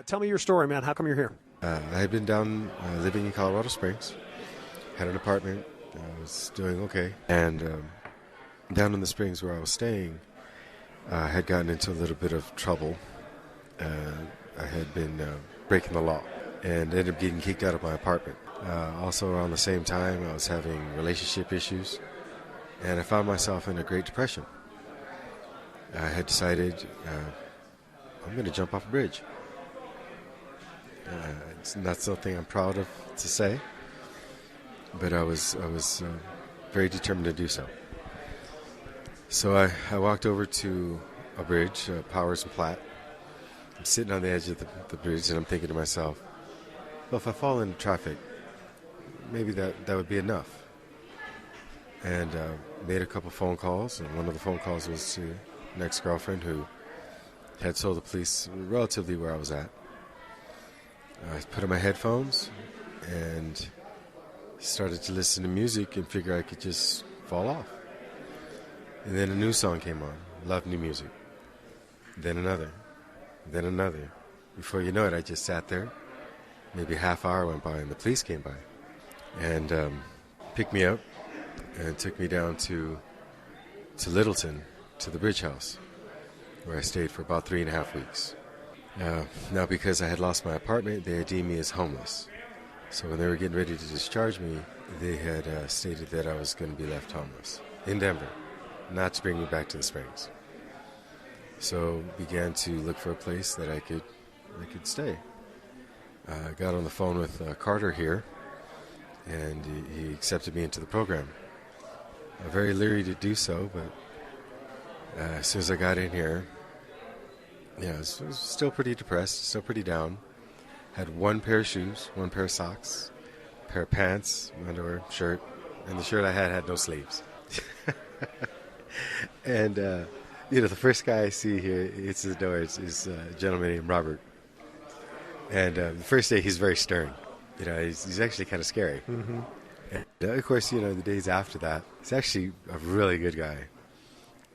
Tell me your story, man. How come you're here? I had been down living in Colorado Springs, had an apartment, I was doing okay, and down in the Springs where I was staying, I had gotten into a little bit of trouble. I had been breaking the law and ended up getting kicked out of my apartment. Also around the same time, I was having relationship issues, and I found myself in a Great Depression. I had decided I'm going to jump off a bridge. It's not something I'm proud of to say, but I was very determined to do so. So I walked over to a bridge, Powers and Platte. I'm sitting on the edge of the bridge, and I'm thinking to myself, well, if I fall into traffic, maybe that would be enough. And made a couple phone calls, and one of the phone calls was to an ex-girlfriend who had told the police relatively where I was at. I put on my headphones and started to listen to music and figure I could just fall off. And then a new song came on. Love new music. Then another. Then another. Before you know it, I just sat there. Maybe a half hour went by and the police came by and picked me up and took me down to Littleton, to the Bridge House, where I stayed for about 3.5 weeks. Now, because I had lost my apartment, they had deemed me as homeless. So when they were getting ready to discharge me, they had stated that I was going to be left homeless in Denver, not to bring me back to the Springs. So began to look for a place that I could stay. I got on the phone with Carter here, and he accepted me into the program. I'm very leery to do so, but as soon as I got in here, I was still pretty depressed, still pretty down. Had one pair of shoes, one pair of socks, pair of pants, underwear, shirt, and the shirt I had no sleeves. And, the first guy I see here, it's the door, is a gentleman named Robert. And the first day, he's very stern. He's actually kind of scary. Mm-hmm. And, of course, the days after that, he's actually a really good guy.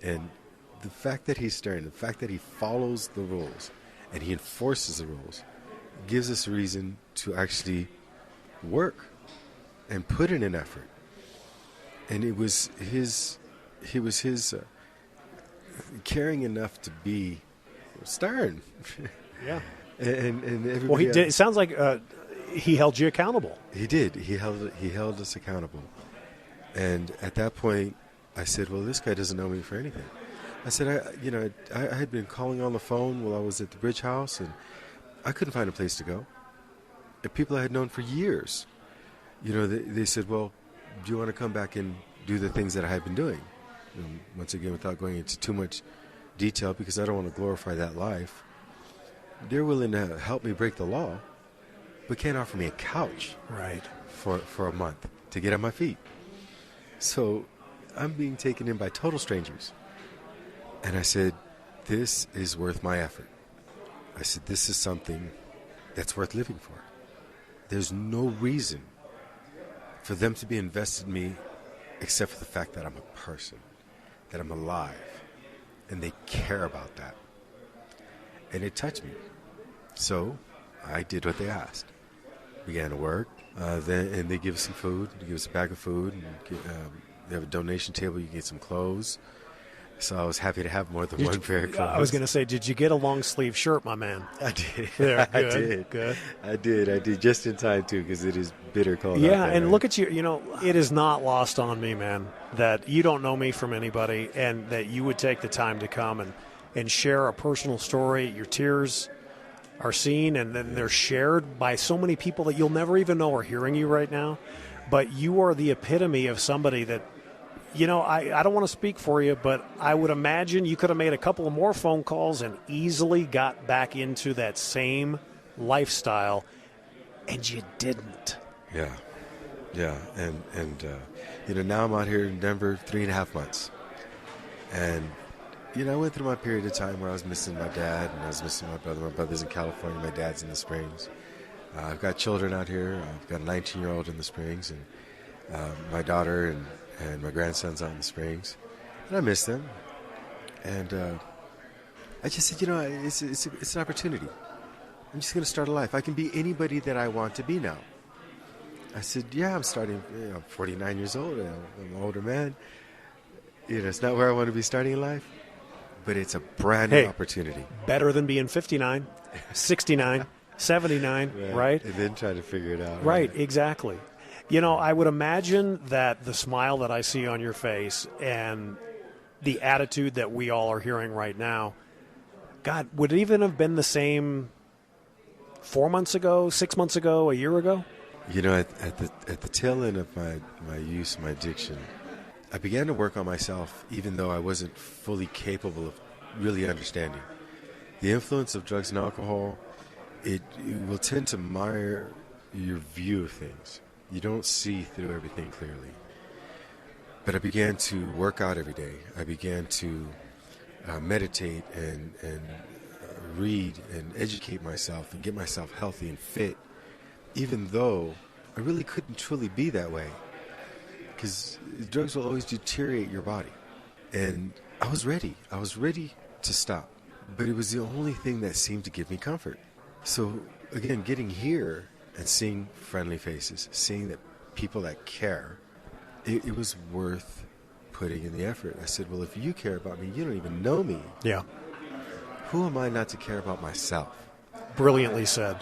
And the fact that he's stern, the fact that he follows the rules and he enforces the rules gives us a reason to actually work and put in an effort. And it was his caring enough to be stern. Yeah. and everybody well, he did. It sounds like he held you accountable. He did. He held us accountable. And at that point, I said, well, this guy doesn't know me for anything. I said, I had been calling on the phone while I was at the Bridge House, and I couldn't find a place to go. And people I had known for years, they said, well, do you want to come back and do the things that I had been doing? And once again, without going into too much detail, because I don't want to glorify that life, they're willing to help me break the law, but can't offer me a couch for a month to get on my feet. So I'm being taken in by total strangers. And I said, this is worth my effort. I said, this is something that's worth living for. There's no reason for them to be invested in me except for the fact that I'm a person, that I'm alive, and they care about that. And it touched me. So I did what they asked. Began to work. And they give us some food. They give us a bag of food. And they have a donation table. You get some clothes. So I was happy to have more than one pair of clothes. I was going to say, did you get a long sleeve shirt, my man? I did. There, I did. Good. I did just in time, too, because it is bitter cold Yeah, out there, and right? look at you. It is not lost on me, man, that you don't know me from anybody and that you would take the time to come and share a personal story. Your tears are seen, and then they're shared by so many people that you'll never even know are hearing you right now. But you are the epitome of somebody that, I don't want to speak for you, but I would imagine you could have made a couple of more phone calls and easily got back into that same lifestyle, and you didn't. Yeah. And now I'm out here in Denver 3.5 months. And, I went through my period of time where I was missing my dad and I was missing my brother. My brother's in California. My dad's in the Springs. I've got children out here. I've got a 19-year-old in the Springs and my daughter and my grandson's out in the Springs. And I miss them. And I just said, it's an opportunity. I'm just going to start a life. I can be anybody that I want to be now. I said, yeah, I'm starting. I'm 49 years old. I'm an older man. It's not where I want to be starting in life, but it's a brand new opportunity. Better than being 59, 69, 79, right? And then try to figure it out. Right, exactly. I would imagine that the smile that I see on your face and the attitude that we all are hearing right now, God, would it even have been the same 4 months ago, 6 months ago, a year ago? At the tail end of my use, my addiction, I began to work on myself, even though I wasn't fully capable of really understanding. The influence of drugs and alcohol, it will tend to mire your view of things. You don't see through everything clearly. But I began to work out every day. I began to meditate and read and educate myself and get myself healthy and fit, even though I really couldn't truly be that way, because drugs will always deteriorate your body. And I was ready. I was ready to stop, but it was the only thing that seemed to give me comfort. So again, getting here and seeing friendly faces, seeing that people that care, it was worth putting in the effort. I said, well, if you care about me, you don't even know me. Yeah. Who am I not to care about myself? Brilliantly said.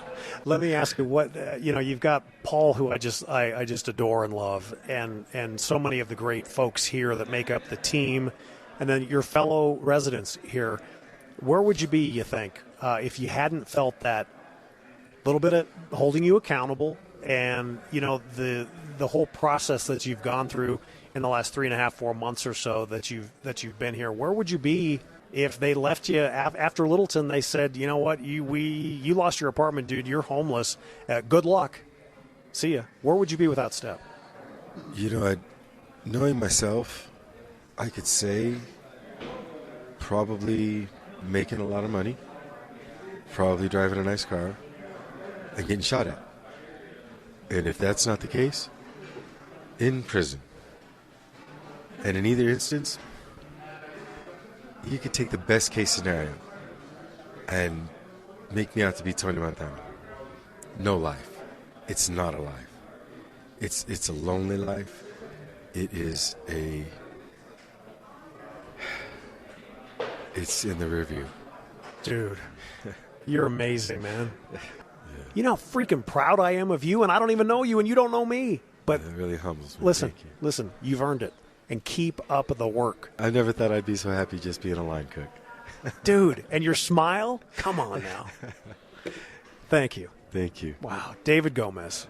Let me ask you what, you've got Paul, who I just adore and love, and so many of the great folks here that make up the team, and then your fellow residents here. Where would you be, you think, if you hadn't felt that little bit of holding you accountable and, the whole process that you've gone through in the last 3.5, 4 months or so that you've been here? Where would you be if they left you after Littleton? They said, you know what, you lost your apartment, dude. You're homeless. Good luck. See ya. Where would you be without Step? Knowing myself, I could say probably making a lot of money, probably driving a nice car, and getting shot at. And if that's not the case, in prison. And in either instance, you could take the best case scenario and make me out to be Tony Montana. No life. It's not a life. It's a lonely life. It is it's in the rearview. Dude, you're amazing, man. Yeah. You know how freaking proud I am of you, and I don't even know you, and you don't know me. But it really humbles me. Listen, you've earned it. And keep up the work. I never thought I'd be so happy just being a line cook. Dude, and your smile? Come on now. Thank you. Thank you. Wow. David Gomez.